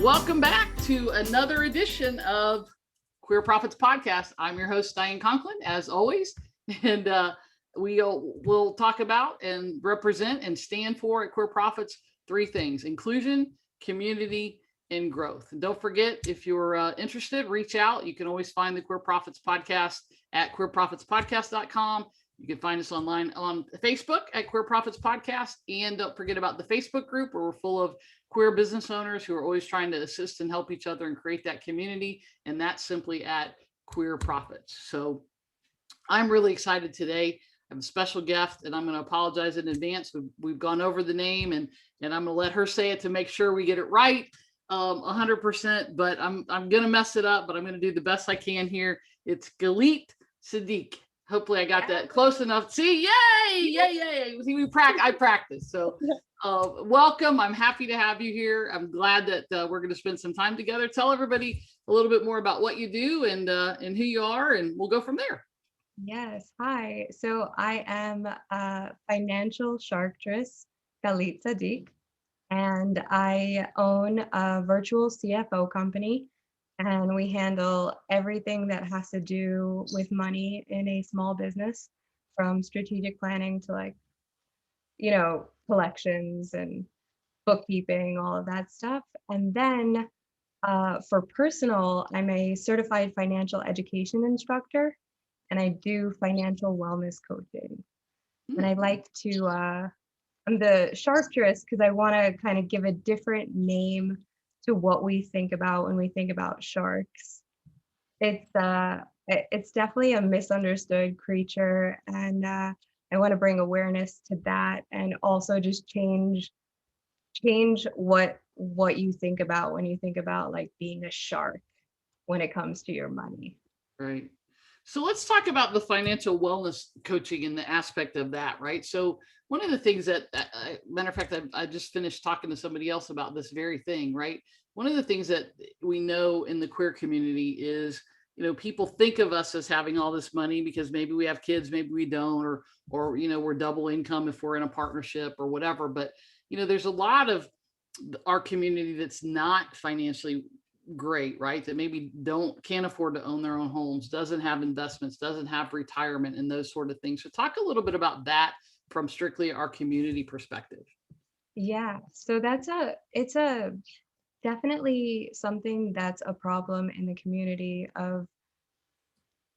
Welcome back to another edition of Queer Profits Podcast. I'm your host, Diane Conklin, as always, and we'll talk about and represent and stand for at Queer Profits three things: inclusion, community, and growth. And don't forget, if you're interested, reach out. You can always find the Queer Profits Podcast at queerprofitspodcast.com. You can find us online on Facebook at Queer Profits Podcast. And don't forget about the Facebook group, where we're full of queer business owners who are always trying to assist and help each other and create that community. And that's simply at Queer Profits. So I'm really excited today. I have a special guest, and I'm going to apologize in advance. We've gone over the name, and I'm going to let her say it to make sure we get it right 100%, but I'm going to mess it up, but I'm going to do the best I can here. It's Galit Tsadik. Hopefully I got that close enough. See, yay. See, I practice. So welcome. I'm happy to have you here. I'm glad that we're going to spend some time together. Tell everybody a little bit more about what you do and who you are, and we'll go from there. Yes. Hi. So I am a financial sharktress, Galit Tsadik, and I own a virtual CFO company, and we handle everything that has to do with money in a small business, from strategic planning to collections and bookkeeping, all of that stuff. And then for personal, I'm a certified financial education instructor, and I do financial wellness coaching. And I like to, I'm the Sharktress because I want to kind of give a different name to what we think about when we think about sharks. It's definitely a misunderstood creature, and I want to bring awareness to that, and also just change what you think about when you think about like being a shark when it comes to your money. Right. So let's talk about the financial wellness coaching and the aspect of that, right? So one of the things that, matter of fact, I just finished talking to somebody else about this very thing, right? One of the things that we know in the queer community is, people think of us as having all this money because maybe we have kids, maybe we don't, or we're double income if we're in a partnership or whatever. But, there's a lot of our community that's not financially great, right? That maybe can't afford to own their own homes, doesn't have investments, doesn't have retirement, and those sort of things. So talk a little bit about that from strictly our community perspective. Yeah, so it's a definitely something that's a problem in the community. Of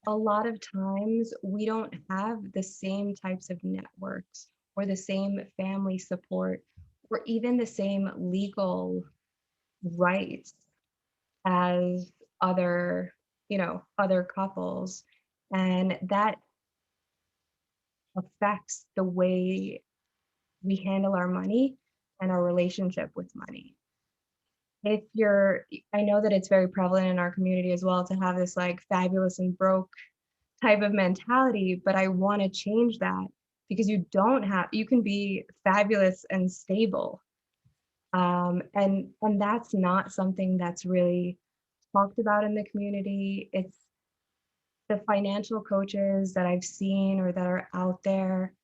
a lot of times we don't have the same types of networks or the same family support or even the same legal rights as other couples, and that affects the way we handle our money and our relationship with money. I know that it's very prevalent in our community as well to have this like fabulous and broke type of mentality, but I want to change that, because you can be fabulous and stable. And that's not something that's really talked about in the community. It's the financial coaches that I've seen or that are out there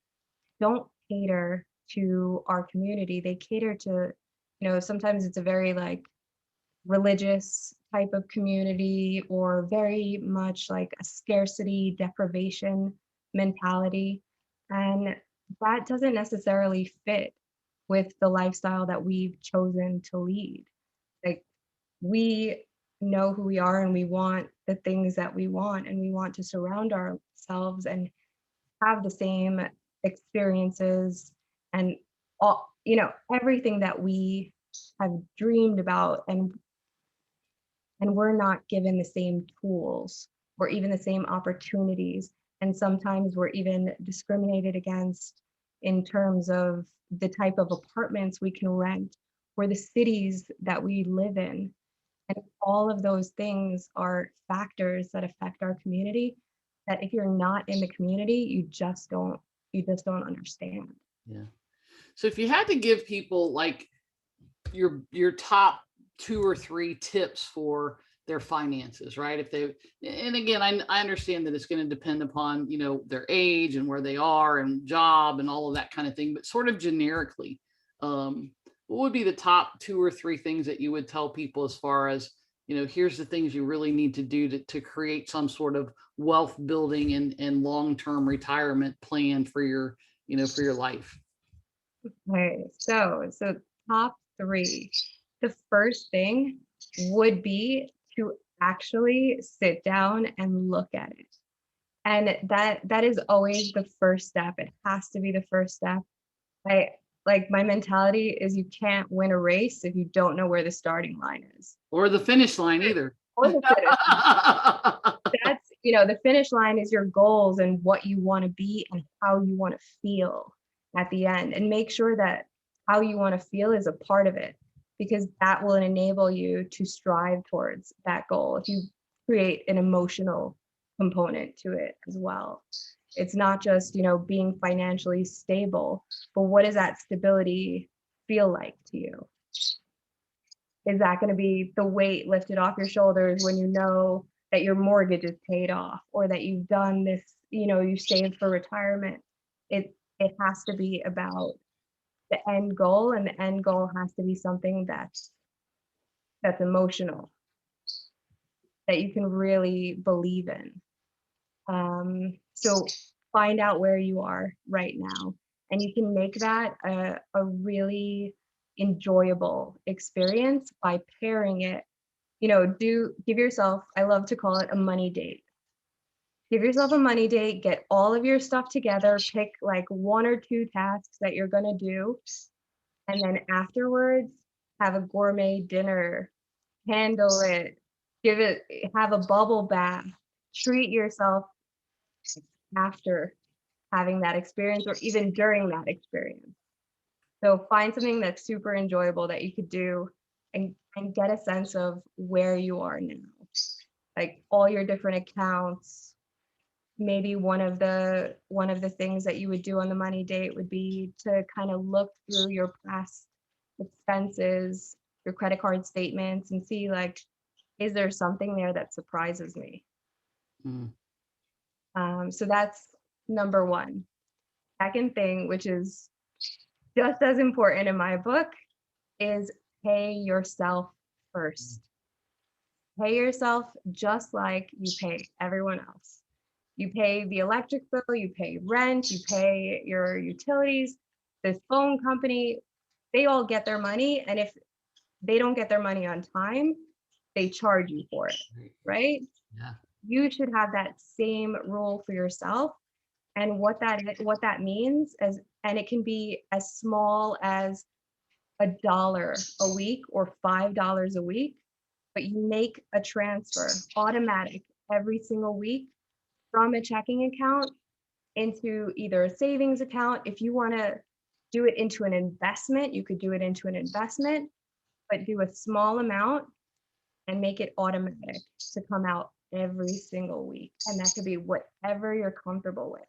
don't cater to our community. They cater to, sometimes it's a very like religious type of community, or very much like a scarcity deprivation mentality. And that doesn't necessarily fit with the lifestyle that we've chosen to lead. Like, we know who we are, and we want the things that we want, and we want to surround ourselves and have the same experiences and all, everything that we have dreamed about, and we're not given the same tools or even the same opportunities. And sometimes we're even discriminated against in terms of the type of apartments we can rent or the cities that we live in. And all of those things are factors that affect our community, that if you're not in the community, you just don't understand. Yeah. So if you had to give people like your top 2 or 3 tips for their finances, right? And again, I understand that it's going to depend upon, their age and where they are and job and all of that kind of thing, but sort of generically, what would be the top 2 or 3 things that you would tell people as far as, here's the things you really need to do to create some sort of wealth building and long-term retirement plan for for your life? Okay, so top three. The first thing would be to actually sit down and look at it. And that is always the first step. It has to be the first step. I like my mentality is you can't win a race if you don't know where the starting line is. Or the finish line either. Or the finish. That's, the finish line is your goals and what you want to be and how you want to feel at the end. And make sure that how you want to feel is a part of it, because that will enable you to strive towards that goal. If you create an emotional component to it as well. It's not just, being financially stable, but what does that stability feel like to you? Is that going to be the weight lifted off your shoulders when you know that your mortgage is paid off, or that you've done this, you saved for retirement? It has to be about the end goal, and the end goal has to be something that's emotional, that you can really believe in. So find out where you are right now, and you can make that a really enjoyable experience by pairing it. Give yourself, I love to call it a money date. Give yourself a money date, get all of your stuff together, pick like 1 or 2 tasks that you're going to do. And then afterwards, have a gourmet dinner, handle it, have a bubble bath, treat yourself after having that experience or even during that experience. So find something that's super enjoyable that you could do, and get a sense of where you are now. Like all your different accounts. Maybe one of the things that you would do on the money date would be to kind of look through your past expenses, your credit card statements, and see, like, is there something there that surprises me? Mm. So that's number one. Second thing, which is just as important in my book, is pay yourself first. Pay yourself just like you pay everyone else. You pay the electric bill, you pay rent, you pay your utilities, this phone company, they all get their money. And if they don't get their money on time, they charge you for it, right? Yeah. You should have that same rule for yourself. And what that means is, and it can be as small as $1 a week or $5 a week, but you make a transfer automatic every single week from a checking account into either a savings account. If you want to do it into an investment, you could do it into an investment, but do a small amount and make it automatic to come out every single week. And that could be whatever you're comfortable with.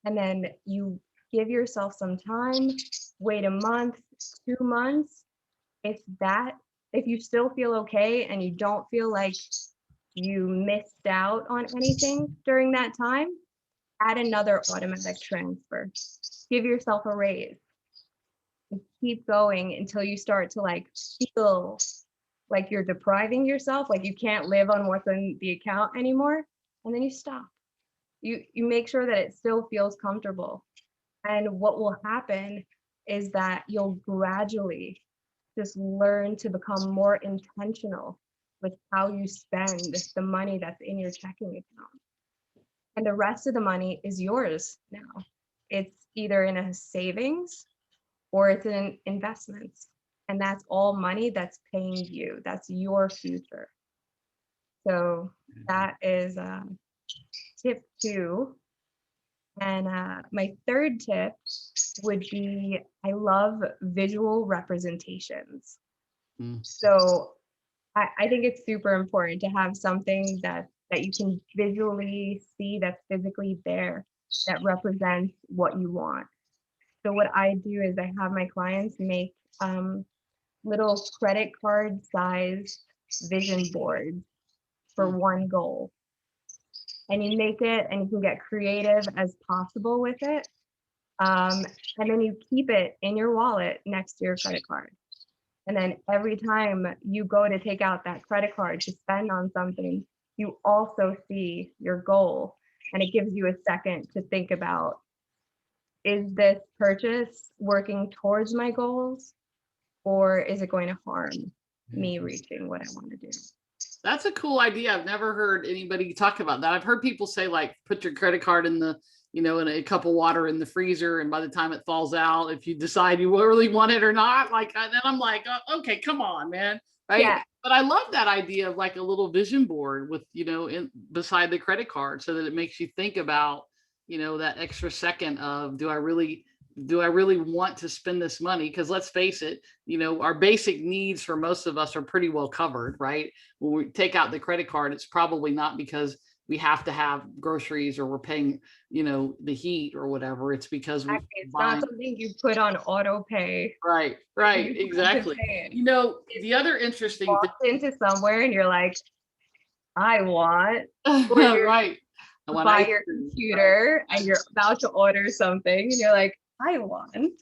And then you give yourself some time, wait a month, 2 months. If you still feel okay and you don't feel like you missed out on anything during that time, add another automatic transfer. Give yourself a raise. And keep going until you start to feel like you're depriving yourself, like you can't live on what's in the account anymore. And then you stop. You make sure that it still feels comfortable. And what will happen is that you'll gradually just learn to become more intentional with how you spend the money that's in your checking account. And the rest of the money is yours now. It's either in a savings or it's in investments. And that's all money that's paying you. That's your future. So that is tip 2. And my third tip would be, I love visual representations. Mm. So I think it's super important to have something that you can visually see, that's physically there, that represents what you want. So what I do is I have my clients make little credit card size vision boards for one goal. And you make it, and you can get creative as possible with it. And then you keep it in your wallet next to your credit card. And then every time you go to take out that credit card to spend on something, you also see your goal. And it gives you a second to think about, is this purchase working towards my goals, or is it going to harm me reaching what I want to do? That's a cool idea. I've never heard anybody talk about that. I've heard people say, like, put your credit card in the, in a cup of water in the freezer, and by the time it falls out, if you decide you really want it or not, like, then I'm like, oh, okay, come on, man. Right. Yeah. But I love that idea of like a little vision board with, beside the credit card, so that it makes you think about, that extra second of, do I really want to spend this money? Because let's face it, our basic needs for most of us are pretty well covered, right? When we take out the credit card, it's probably not because we have to have groceries or we're paying, the heat or whatever. It's because we It's not something you put on auto pay. Right, exactly. The other interesting Walk into somewhere and you're like, I want, thing, or you're right? by your computer and you're about to order something and you're like, I want.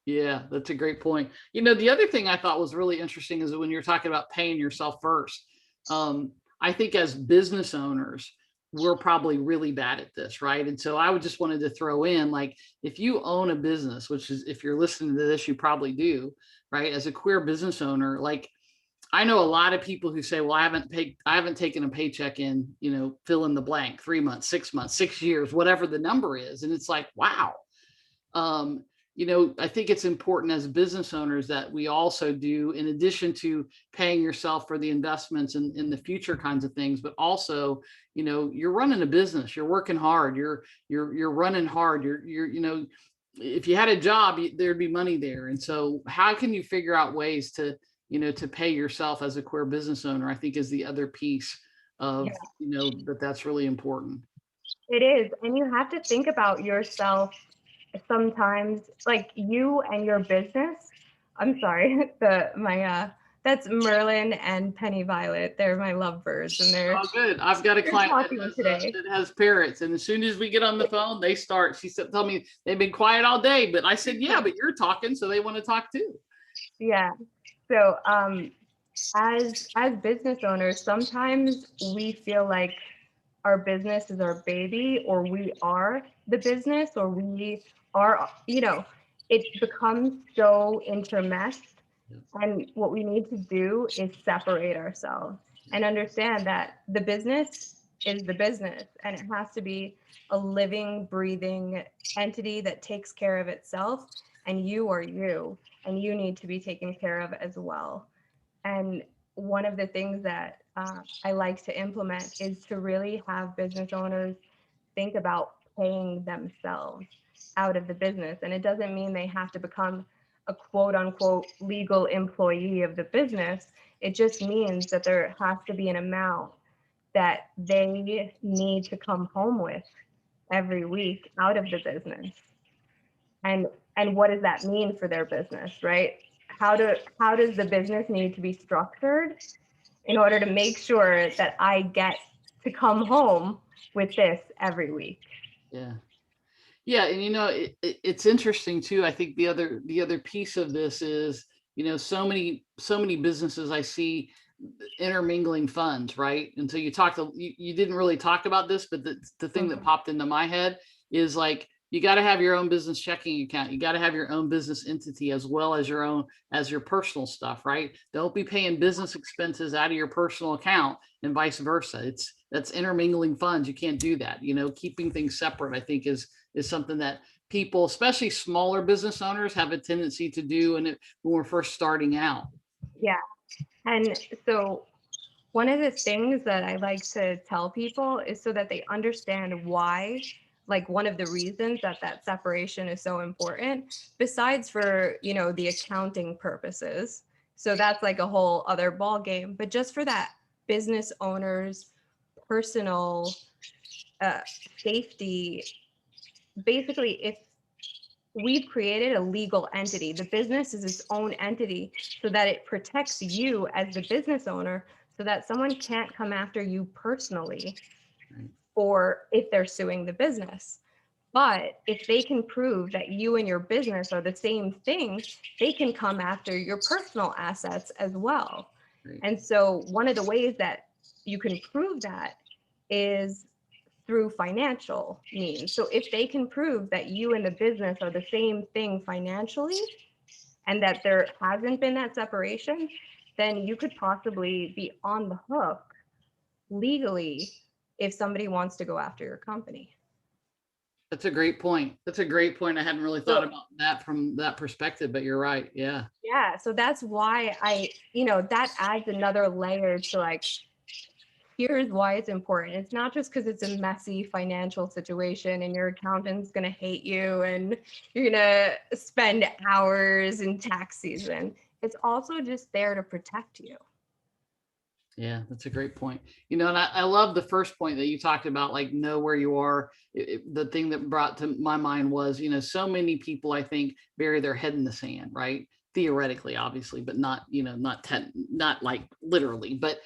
Yeah, that's a great point. The other thing I thought was really interesting is when you're talking about paying yourself first. I think as business owners, we're probably really bad at this, right? And so I would just wanted to throw in, like, if you own a business, which is, if you're listening to this, you probably do, right? As a queer business owner, like, I know a lot of people who say, well, I haven't taken a paycheck in, fill in the blank, 3 months, 6 months, 6 years, whatever the number is. And it's like, wow. I think it's important as business owners that we also do, in addition to paying yourself for the investments and in the future kinds of things, but also, you're running a business, you're working hard, you're running hard, if you had a job, there'd be money there. And so how can you figure out ways to, to pay yourself as a queer business owner, I think is the other piece of, that's really important. It is. And you have to think about yourself sometimes, like you and your business. I'm sorry, that's Merlin and Penny Violet. They're my lovebirds, and they're good. I've got a client today that has parrots, and as soon as we get on the phone, they start. She said, "Tell me they've been quiet all day," but I said, "Yeah, but you're talking, so they want to talk too." Yeah. So, as business owners, sometimes we feel like our business is our baby, or we are the business, or we are, it becomes so intermeshed. And what we need to do is separate ourselves and understand that the business is the business, and it has to be a living, breathing entity that takes care of itself. And you are you, and you need to be taken care of as well. And one of the things that I like to implement is to really have business owners think about paying themselves out of the business. And it doesn't mean they have to become a quote unquote legal employee of the business. It just means that there has to be an amount that they need to come home with every week out of the business. And what does that mean for their business, right? How does the business need to be structured in order to make sure that I get to come home with this every week? Yeah, and it's interesting too. I think the other piece of this is, so many businesses I see intermingling funds, right? And so you didn't really talk about this, but the thing that popped into my head is, like, you got to have your own business checking account. You got to have your own business entity as well as your personal stuff, right? Don't be paying business expenses out of your personal account and vice versa. That's intermingling funds. You can't do that. Keeping things separate, I think, is something that people, especially smaller business owners, have a tendency to do when we're first starting out. Yeah. And so one of the things that I like to tell people is so that they understand why, like, one of the reasons that separation is so important, besides for, the accounting purposes. So that's like a whole other ball game, but just for that business owner's personal safety. Basically, if we've created a legal entity, the business is its own entity, so that it protects you as the business owner, so that someone can't come after you personally, or if they're suing the business. But if they can prove that you and your business are the same thing, they can come after your personal assets as well. Right. And so one of the ways that you can prove that is through financial means. So if they can prove that you and the business are the same thing financially, and that there hasn't been that separation, then you could possibly be on the hook legally if somebody wants to go after your company. That's a great point. That's a great point. I hadn't really thought So about that from that perspective, but you're right. Yeah. yeah, so that's why that adds another layer to like, here's why it's important. It's not just because it's a messy financial situation and your accountant's going to hate you and you're going to spend hours in tax season. It's also just there to protect you. Yeah, that's a great point. And I love the first point that you talked about, like, know where you are. The thing that brought to my mind was, so many people, I think, bury their head in the sand, right? Theoretically, obviously, but not, not like literally, but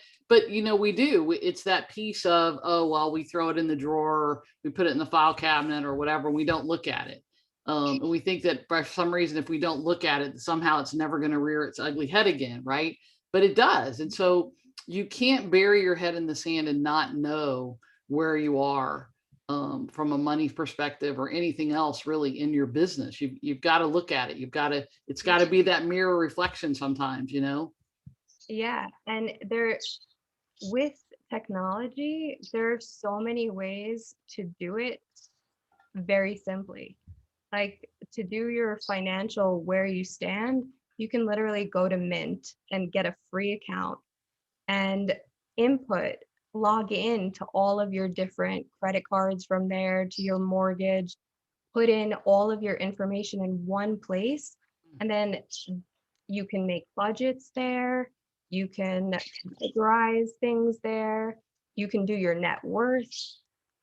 we do. It's that piece of, oh, well, we throw it in the drawer, or we put it in the file cabinet or whatever, and we don't look at it. And we think that for some reason, if we don't look at it, somehow it's never going to rear its ugly head again, right? But it does. And so you can't bury your head in the sand and not know where you are, from a money perspective or anything else really in your business. You've got to look at it. It's got to be that mirror reflection sometimes, Yeah. And with technology, there are so many ways to do it very simply. Like to do your financial where you stand, you can literally go to Mint and get a free account and log in to all of your different credit cards from there to your mortgage, put in all of your information in one place. And then you can make budgets there. You can categorize things there. You can do your net worth,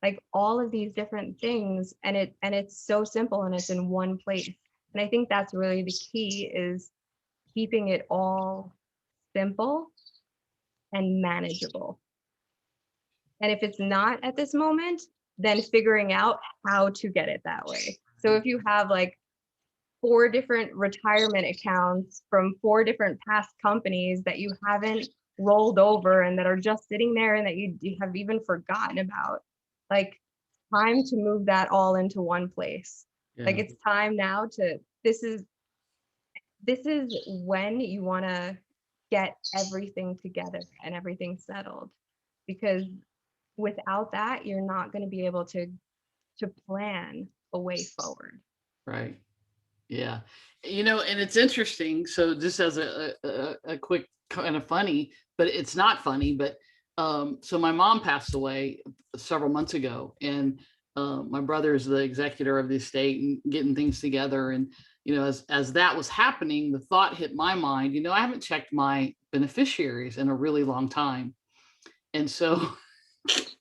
like all of these different things. And it's so simple and it's in one place. And I think that's really the key, is keeping it all simple and manageable. And if it's not at this moment, then figuring out how to get it that way. So if you have like 4 different retirement accounts from 4 different past companies that you haven't rolled over and that are just sitting there and that you have even forgotten about, like, time to move that all into one place. Like, Yeah. it's time now to, this is when you want to get everything together and everything settled, because without that, you're not going to be able to plan a way forward. Right. Yeah. And it's interesting. So just as a quick kind of funny, but it's not funny, but so my mom passed away several months ago, and my brother is the executor of the estate and getting things together. And, as that was happening, the thought hit my mind, I haven't checked my beneficiaries in a really long time. And so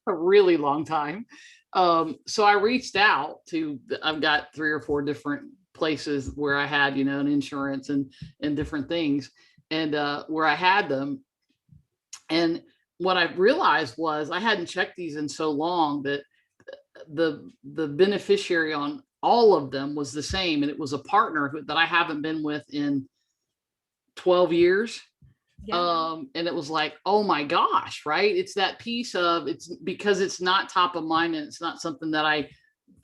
a really long time. So I reached out to, I've got 3 or 4 different places where I had, an insurance and different things, and where I had them. And what I realized was I hadn't checked these in so long that the beneficiary on all of them was the same, and it was a partner that I haven't been with in 12 years. Yeah. And it was like, oh my gosh, right? It's that piece of, it's because it's not top of mind and it's not something that I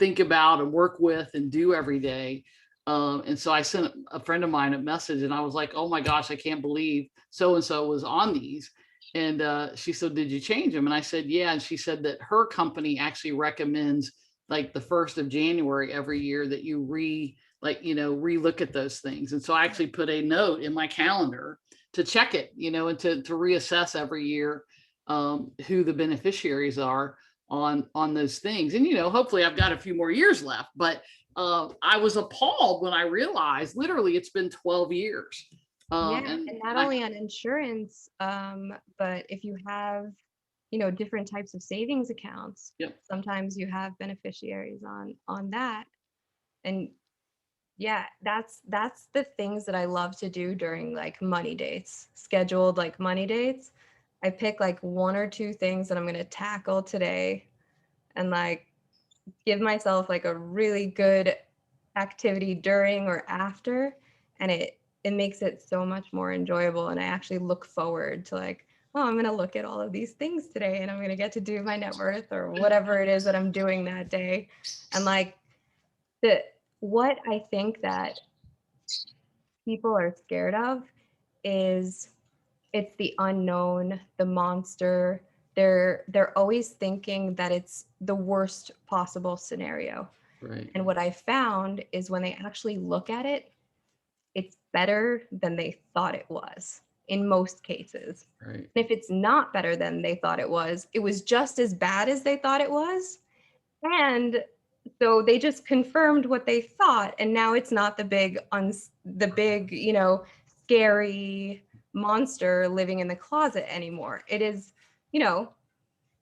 think about and work with and do every day. And so I sent a friend of mine a message, and I was like, oh my gosh, I can't believe so and so was on these. And she said, did you change them? And I said, yeah. And she said that her company actually recommends, like, the 1st of January every year that you re-look at those things. And so I actually put a note in my calendar to check it, and to reassess every year, who the beneficiaries are on those things. And, hopefully I've got a few more years left, but I was appalled when I realized literally it's been 12 years. Yeah, And and not only on insurance, but if you have, different types of savings accounts, yep. sometimes you have beneficiaries on that. And yeah, that's the things that I love to do during like money dates, scheduled like money dates. I pick like 1 or 2 things that I'm going to tackle today and like give myself like a really good activity during or after, and it makes it so much more enjoyable. And I actually look forward to like, oh, I'm going to look at all of these things today, and I'm going to get to do my net worth or whatever it is that I'm doing that day. And like what I think that people are scared of is it's the unknown, the monster. They're always thinking that it's the worst possible scenario. Right. And what I found is when they actually look at it, it's better than they thought it was in most cases. Right. And if it's not better than they thought it was just as bad as they thought it was. And so they just confirmed what they thought, and now it's not the big, scary monster living in the closet anymore. It is, you know,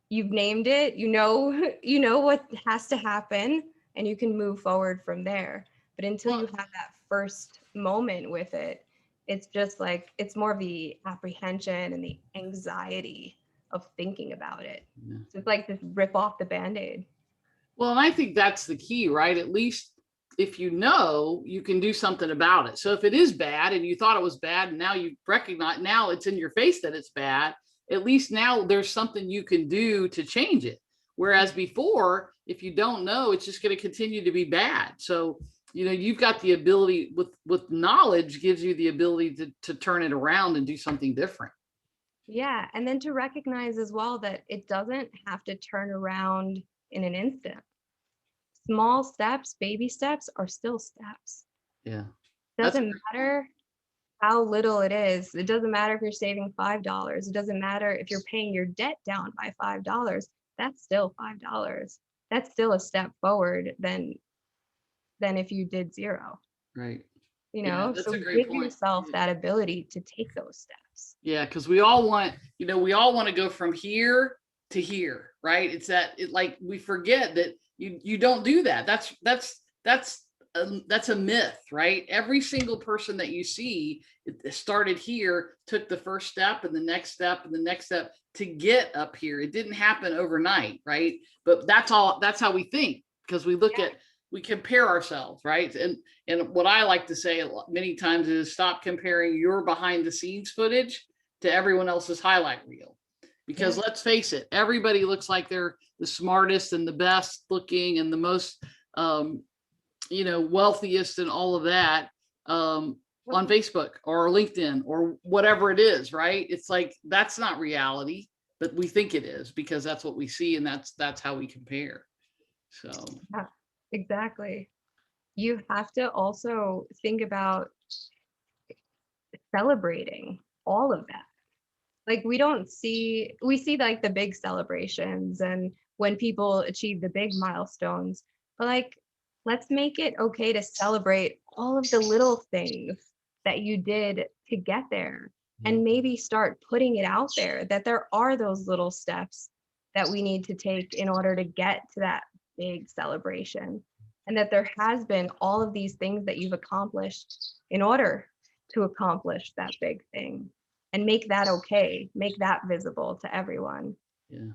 you've named it, you know what has to happen, and you can move forward from there. But until you have that first moment with it, it's just like it's more of the apprehension and the anxiety of thinking about it. Yeah. So it's like just rip off the Band-Aid. Well, and I think that's the key, right? At least if you know, you can do something about it. So if it is bad and you thought it was bad and now you recognize, now it's in your face that it's bad, at least now there's something you can do to change it. Whereas before, if you don't know, it's just going to continue to be bad. So, you've got the ability with knowledge gives you the ability to turn it around and do something different. Yeah. And then to recognize as well that it doesn't have to turn around in an instant. Small steps, baby steps are still steps. Yeah. Doesn't matter how little it is. It doesn't matter if you're saving $5. It doesn't matter if you're paying your debt down by $5. That's still $5. That's still a step forward than if you did zero. Right. Yeah, that's So a great give point. yourself that ability to take those steps. Yeah, because we all want to go from here to here, right? It's like we forget that you don't do that. That's a myth, right? Every single person that you see, it started here, took the first step and the next step and the next step to get up here. It didn't happen overnight, right? But that's how we think, because we compare ourselves, right? And what I like to say many times is stop comparing your behind the scenes footage to everyone else's highlight reel. Because let's face it, everybody looks like they're the smartest and the best looking and the most wealthiest and all of that on Facebook or LinkedIn or whatever it is, right? It's like that's not reality, but we think it is because that's what we see and that's how we compare. So yeah, exactly. You have to also think about celebrating all of that. Like we see like the big celebrations and when people achieve the big milestones, but like let's make it okay to celebrate all of the little things that you did to get there, and maybe start putting it out there that there are those little steps that we need to take in order to get to that big celebration, and that there has been all of these things that you've accomplished in order to accomplish that big thing, and make that okay, make that visible to everyone. yeah.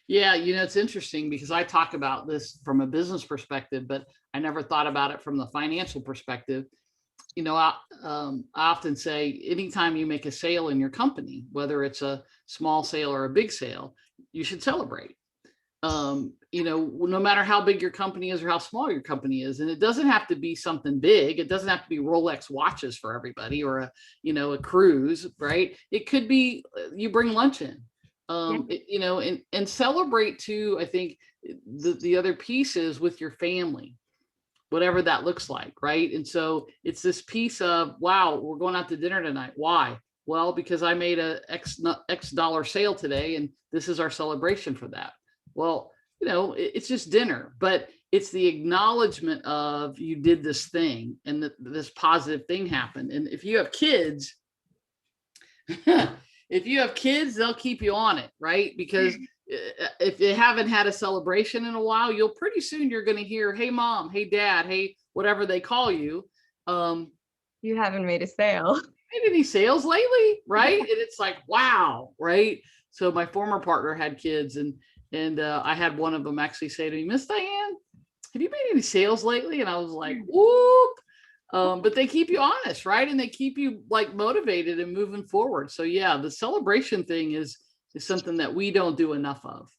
Yeah, it's interesting because I talk about this from a business perspective, but I never thought about it from the financial perspective. I often say anytime you make a sale in your company, whether it's a small sale or a big sale, you should celebrate. No matter how big your company is or how small your company is, and it doesn't have to be something big. It doesn't have to be Rolex watches for everybody or a cruise, right? It could be you bring lunch in, and celebrate too. I think the other piece is with your family, whatever that looks like, right? And so it's this piece of, wow, we're going out to dinner tonight. Why? Well, because I made a X dollar sale today, and this is our celebration for that. Well, it's just dinner, but it's the acknowledgement of you did this thing and that this positive thing happened. And if you have kids, they'll keep you on it, right? Because if you haven't had a celebration in a while, pretty soon you're going to hear, hey mom, hey dad, hey whatever they call you. You haven't made a sale. Made any sales lately, right? And it's like, wow, right? So my former partner had kids, and And I had one of them actually say to me, Miss Diane, have you made any sales lately? And I was like, whoop. But they keep you honest, right? And they keep you like motivated and moving forward. So yeah, the celebration thing is something that we don't do enough of.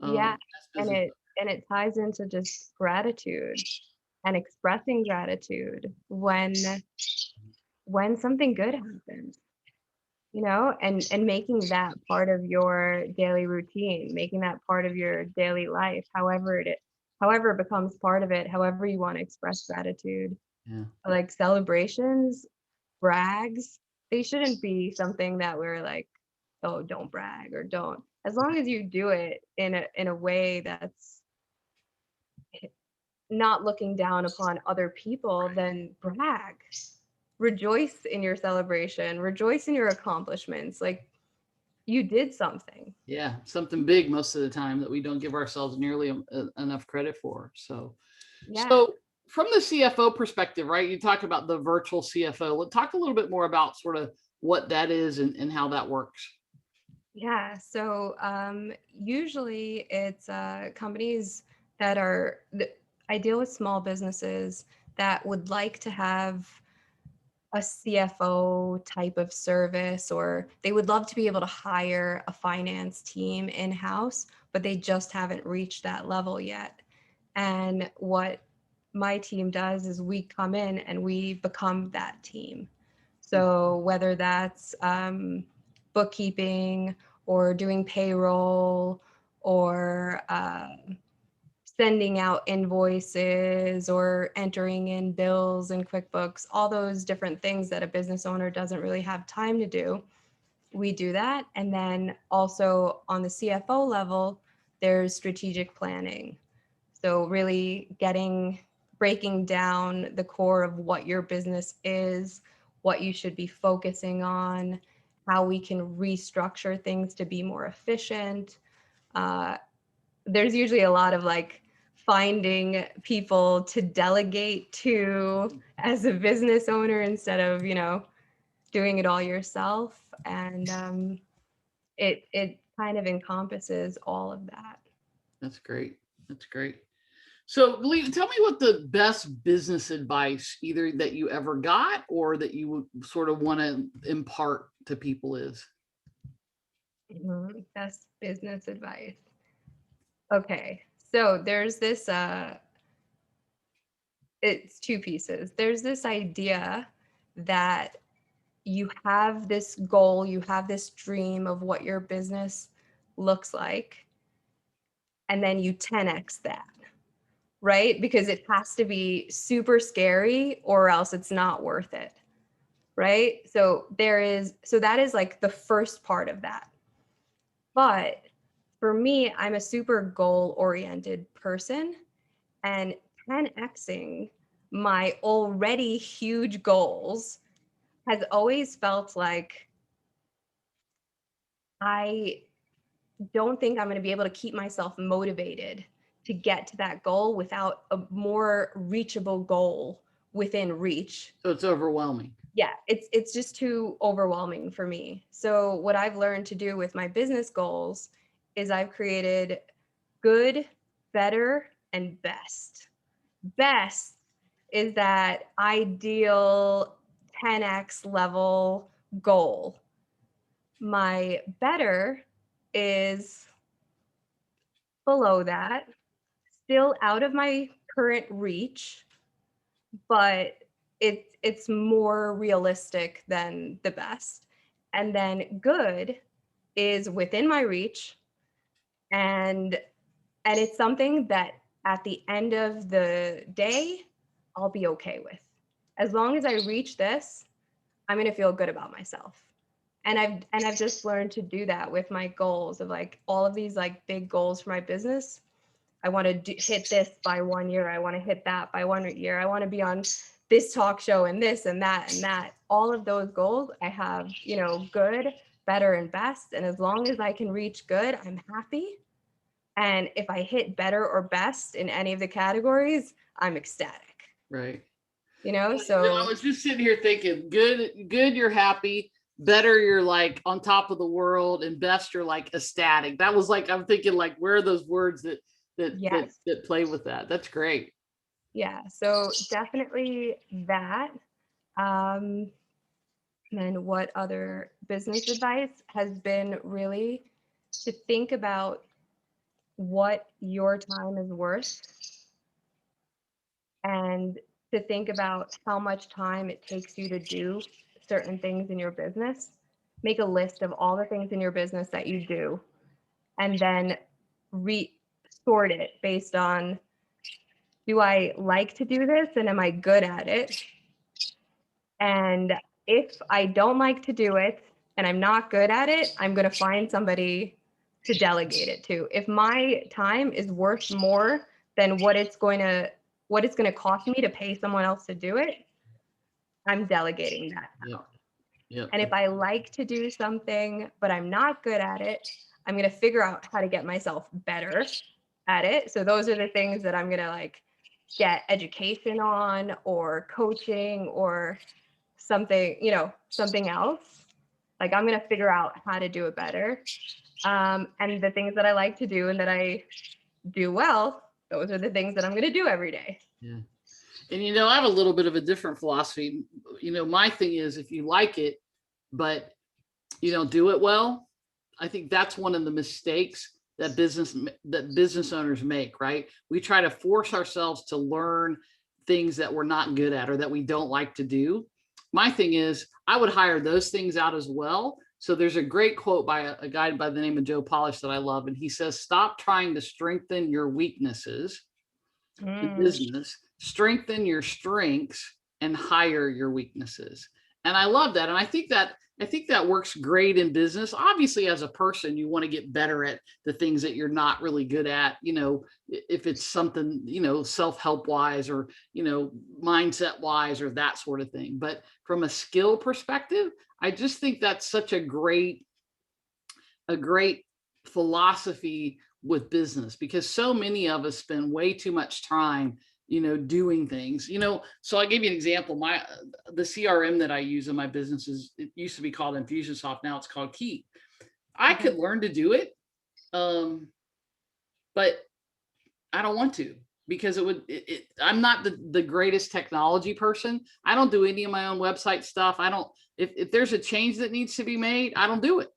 Yeah, As and business. it ties into just gratitude and expressing gratitude when something good happens, and making that part of your daily routine, making that part of your daily life, however it becomes part of it, however you want to express gratitude. Yeah. Like celebrations, brags, they shouldn't be something that we're like, oh, don't brag or don't. As long as you do it in a way that's not looking down upon other people, then brag. Rejoice in your celebration, rejoice in your accomplishments. Like you did something. Yeah, something big most of the time that we don't give ourselves nearly enough credit for. So, Yeah. so from the CFO perspective, right? You talk about the virtual CFO. Let's talk a little bit more about sort of what that is and how that works. Yeah. So usually it's companies that are, I deal with small businesses that would like to have a CFO type of service, or they would love to be able to hire a finance team in-house, but they just haven't reached that level yet. And what my team does is we come in and we become that team. So whether that's bookkeeping or doing payroll or sending out invoices or entering in bills in QuickBooks, all those different things that a business owner doesn't really have time to do, we do that. And then also on the CFO level, there's strategic planning. So really breaking down the core of what your business is, what you should be focusing on, how we can restructure things to be more efficient. Uh, there's usually a lot of like finding people to delegate to as a business owner instead of, doing it all yourself. And it kind of encompasses all of that. That's great. That's great. So, Lee, tell me what the best business advice, either that you ever got or that you would sort of want to impart to people is. Best business advice. Okay. So there's this it's two pieces. There's this idea that you have this goal, you have this dream of what your business looks like, and then you 10x that, right? Because it has to be super scary or else it's not worth it, right? So that is like the first part of that. But for me, I'm a super goal oriented person, and 10xing my already huge goals has always felt like I don't think I'm going to be able to keep myself motivated to get to that goal without a more reachable goal within reach. So it's overwhelming. Yeah, it's just too overwhelming for me. So what I've learned to do with my business goals is I've created good, better, and best. Best is that ideal 10x level goal. My better is below that, still out of my current reach, but it's more realistic than the best. And then good is within my reach, and it's something that at the end of the day I'll be okay with. As long as I reach this, I'm going to feel good about myself. And I've just learned to do that with my goals of like all of these like big goals for my business. I want to hit this by 1 year. I want to hit that by 1 year. I want to be on this talk show and this and that and that. All of those goals I have, good, better, and best. And as long as I can reach good, I'm happy. And if I hit better or best in any of the categories, I'm ecstatic. Right. I So was just sitting here thinking, good, you're happy. better, you're like on top of the world, and best, you're like ecstatic. That was like, I'm thinking like, where are those words Yes. that play with that? That's great. Yeah. So definitely that. And then what other business advice has been really to think about what your time is worth and to think about how much time it takes you to do certain things in your business. Make a list of all the things in your business that you do and then sort it based on, do I like to do this and am I good at it? And if I don't like to do it and I'm not good at it, I'm going to find somebody to delegate it to. If my time is worth more than what it's going to cost me to pay someone else to do it, I'm delegating that Yeah. out. Yeah. And if I like to do something but I'm not good at it, I'm going to figure out how to get myself better at it. So those are the things that I'm going to like get education on or coaching or something, something else. Like I'm going to figure out how to do it better. And the things that I like to do and that I do well, those are the things that I'm going to do every day. Yeah. And, I have a little bit of a different philosophy. My thing is, if you like it, but you don't do it well, I think that's one of the mistakes that business owners make, right? We try to force ourselves to learn things that we're not good at or that we don't like to do. My thing is, I would hire those things out as well. So there's a great quote by a guy by the name of Joe Polish that I love. And he says, stop trying to strengthen your weaknesses in business, strengthen your strengths and hire your weaknesses. And I love that. And I think that works great in business. Obviously, as a person, you want to get better at the things that you're not really good at, if it's something, self-help wise or, mindset wise or that sort of thing. But from a skill perspective, I just think that's such a great philosophy with business, because so many of us spend way too much time doing things. So I'll give you an example. The CRM that I use in my business it used to be called Infusionsoft, now it's called Key. I could learn to do it, but I don't want to, because I'm not the greatest technology person. I don't do any of my own website stuff. I don't, if there's a change that needs to be made, I don't do it,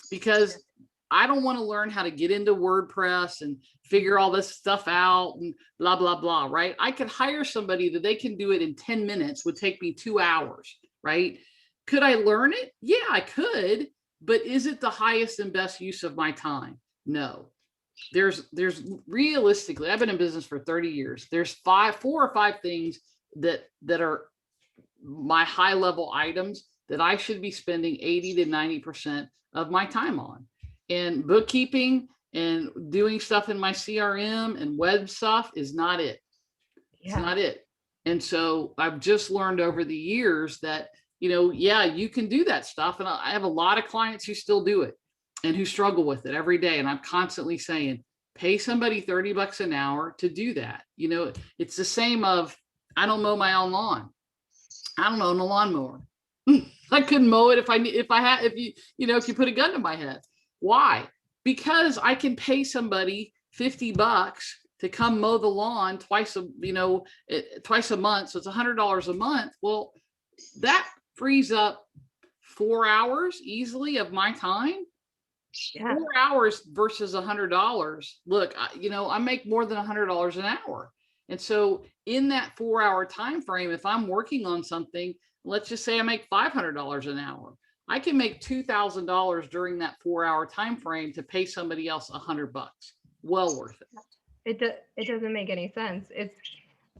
because I don't want to learn how to get into WordPress and figure all this stuff out and blah, blah, blah, right? I could hire somebody that they can do it in 10 minutes, would take me 2 hours, right? Could I learn it? Yeah, I could, but is it the highest and best use of my time? No. There's realistically, I've been in business for 30 years. There's 4 or 5 things that are my high level items that I should be spending 80 to 90% of my time on. And bookkeeping and doing stuff in my CRM and web stuff is not it. It's not it. And so I've just learned over the years that, you can do that stuff. And I have a lot of clients who still do it and who struggle with it every day. And I'm constantly saying, pay somebody $30 an hour to do that. It's the same of, I don't mow my own lawn. I don't own a lawnmower. I couldn't mow it if you put a gun to my head. Why? Because I can pay somebody $50 to come mow the lawn twice a month. So it's $100 a month. Well, that frees up 4 hours easily of my time. 4 hours versus $100. Look, I make more than $100 an hour. And so in that 4 hour time frame, if I'm working on something, let's just say I make $500 an hour, I can make $2,000 during that 4 hour time frame to pay somebody else $100. Well worth it. It doesn't make any sense.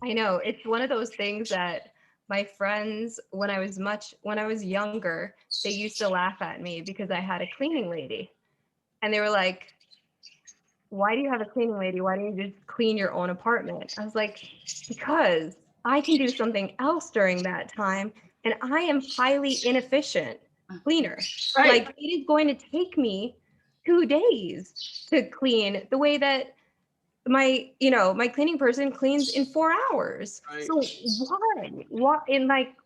I know it's one of those things that my friends, when I was younger, they used to laugh at me because I had a cleaning lady, and they were like, "Why do you have a cleaning lady? Why don't you just clean your own apartment?" I was like, because I can do something else during that time, and I am highly inefficient cleaner. Right. Like, it is going to take me 2 days to clean the way that my cleaning person cleans in 4 hours. Right. So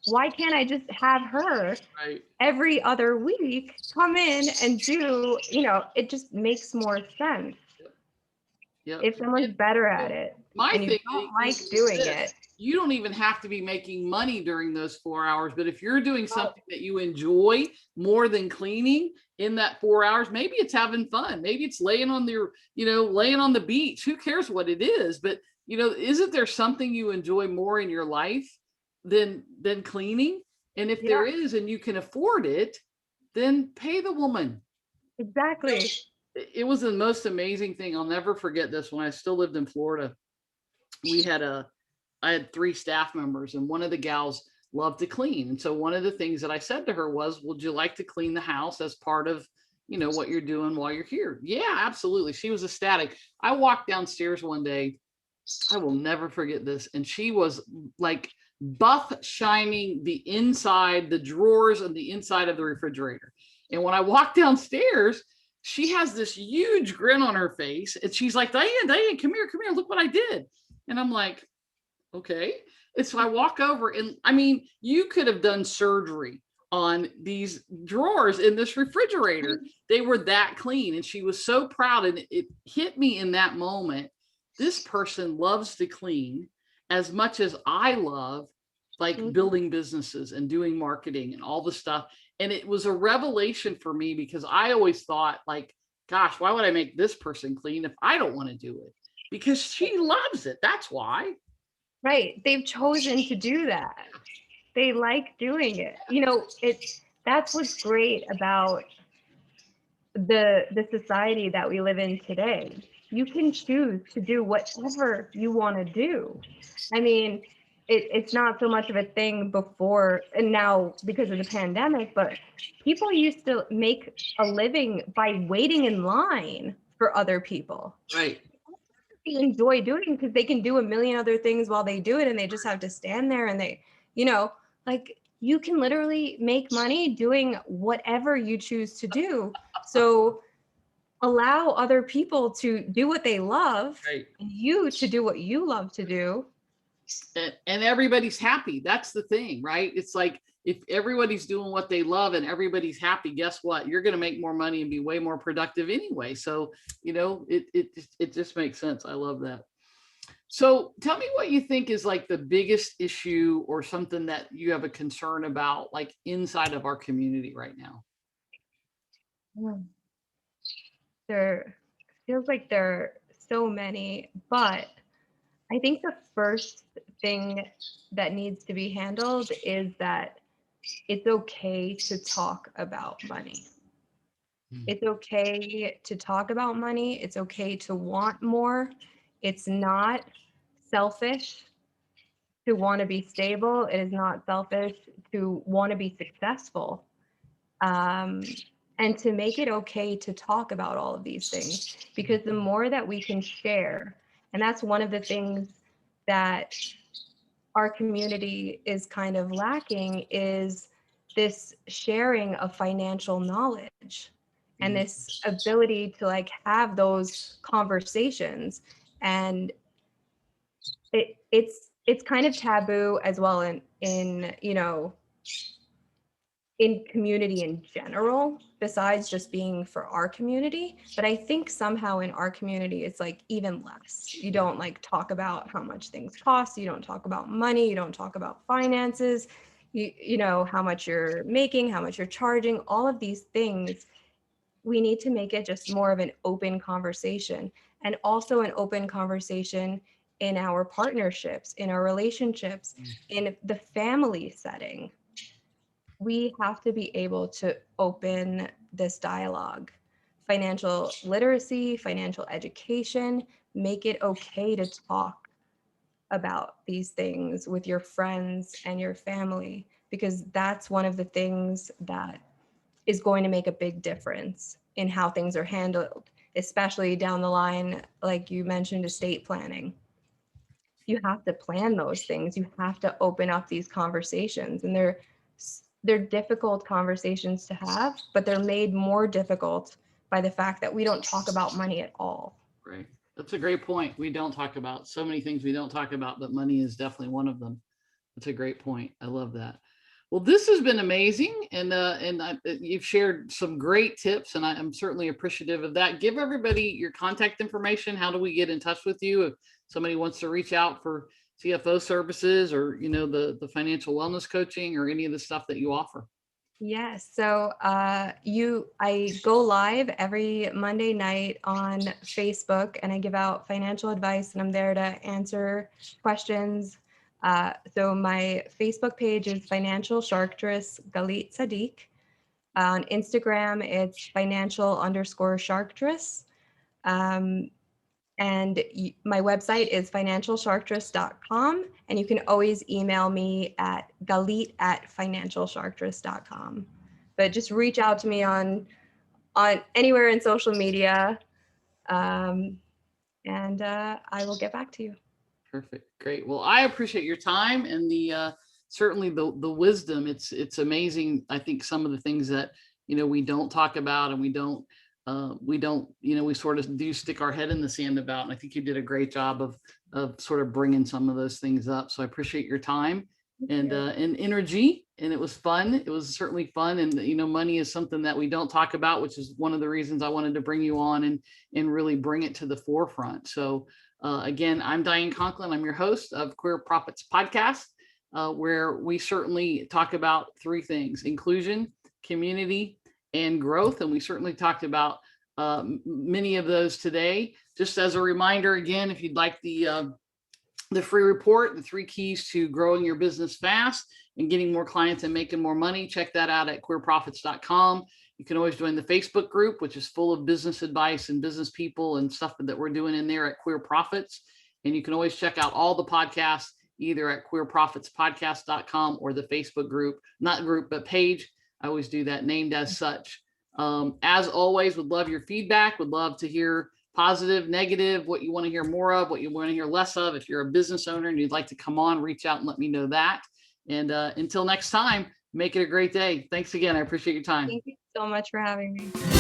why can't I just have her Right. every other week come in and do, it just makes more sense Yep. if someone's better at And it my and you thing don't like is doing this: it. you don't even have to be making money during those 4 hours, but if you're doing something that you enjoy more than cleaning in that 4 hours, maybe it's having fun, maybe it's laying on laying on the beach. Who cares what it is? But isn't there something you enjoy more in your life than cleaning? And if there Yeah, is, and you can afford it, then pay the woman. exactly. It was the most amazing thing. I'll never forget this. When I still lived in Florida, we had I had 3 staff members, and one of the gals loved to clean. And so one of the things that I said to her was, would you like to clean the house as part of, what you're doing while you're here? Yeah, absolutely. She was ecstatic. I walked downstairs one day, I will never forget this. And she was like buff shining the inside, the drawers and the inside of the refrigerator. And when I walked downstairs, she has this huge grin on her face. And she's like, Diane, come here, look what I did. And I'm like, okay. And so I walk over, and I mean, you could have done surgery on these drawers in this refrigerator. They were that clean. And she was so proud. And it hit me in that moment. This person loves to clean as much as I love like Mhm. building businesses and doing marketing and all the stuff. And it was a revelation for me, because I always thought, like, gosh, why would I make this person clean if I don't want to do it? Because she loves it. That's why. Right. They've chosen to do that. They like doing it. That's what's great about the society that we live in today. You can choose to do whatever you want to do. I mean, it's not so much of a thing before and now because of the pandemic, but people used to make a living by waiting in line for other people. Right. They enjoy doing because they can do a million other things while they do it, and they just have to stand there and you know, like you can literally make money doing whatever you choose to do. So allow other people to do what they love Right. and you to do what you love to do. And everybody's happy. That's the thing, right? It's like, if everybody's doing what they love and everybody's happy, guess what? You're going to make more money and be way more productive anyway. So, it just makes sense. I love that. So tell me what you think is like the biggest issue or something that you have a concern about, like inside of our community right now. Mm. There feels like there are so many, but I think the first thing that needs to be handled is that it's okay to talk about money. Mm. It's okay to talk about money. It's okay to want more. It's not selfish to want to be stable. It is not selfish to want to be successful. Um, and to make it okay to talk about all of these things, because the more that we can share, and that's one of the things that our community is kind of lacking, is this sharing of financial knowledge and Mhm. this ability to like have those conversations. And it's kind of taboo as well in community in general, besides just being for our community. But I think somehow in our community, it's like even less. You don't like talk about how much things cost. You don't talk about money. You don't talk about finances. How much you're making, how much you're charging, all of these things. We need to make it just more of an open conversation, and also an open conversation in our partnerships, in our relationships, in the family setting. We have to be able to open this dialogue. Financial literacy, financial education, make it okay to talk about these things with your friends and your family, because that's one of the things that is going to make a big difference in how things are handled, especially down the line, like you mentioned, estate planning. You have to plan those things. You have to open up these conversations, and they're difficult conversations to have, but they're made more difficult by the fact that we don't talk about money at all. Right. That's a great point. We don't talk about so many things we don't talk about, but money is definitely one of them. That's a great point. I love that. Well, this has been amazing, and you've shared some great tips, and I'm certainly appreciative of that. Give everybody your contact information. How do we get in touch with you if somebody wants to reach out for CFO services, or the financial wellness coaching, or any of the stuff that you offer? Yes. So I go live every Monday night on Facebook, and I give out financial advice, and I'm there to answer questions. So my Facebook page is Financial Sharktress Galit Tsadik. On Instagram, it's financial_sharktress. And my website is financialsharktress.com. And you can always email me at galit@financialsharktress.com. But just reach out to me on anywhere in social media, and I will get back to you. Perfect. Great. Well, I appreciate your time and the certainly the wisdom. It's amazing. I think some of the things that we don't talk about, and we don't we sort of do stick our head in the sand about. And I think you did a great job of sort of bringing some of those things up. So I appreciate your time and energy. And it was fun. It was certainly fun. And money is something that we don't talk about, which is one of the reasons I wanted to bring you on and really bring it to the forefront. So again, I'm Diane Conklin. I'm your host of Queer Profits Podcast, where we certainly talk about three things: inclusion, community, and growth. And we certainly talked about many of those today. Just as a reminder, again, if you'd like the free report, the 3 keys to growing your business fast and getting more clients and making more money, check that out at queerprofits.com. You can always join the Facebook group, which is full of business advice and business people and stuff that we're doing in there at Queer Profits. And you can always check out all the podcasts either at queerprofitspodcast.com or the Facebook group, not group, but page. I always do that, named as such. As always, would love your feedback, would love to hear positive, negative, what you want to hear more of, what you want to hear less of. If you're a business owner and you'd like to come on, reach out and let me know that. And until next time, make it a great day. Thanks again. I appreciate your time. Thank you so much for having me.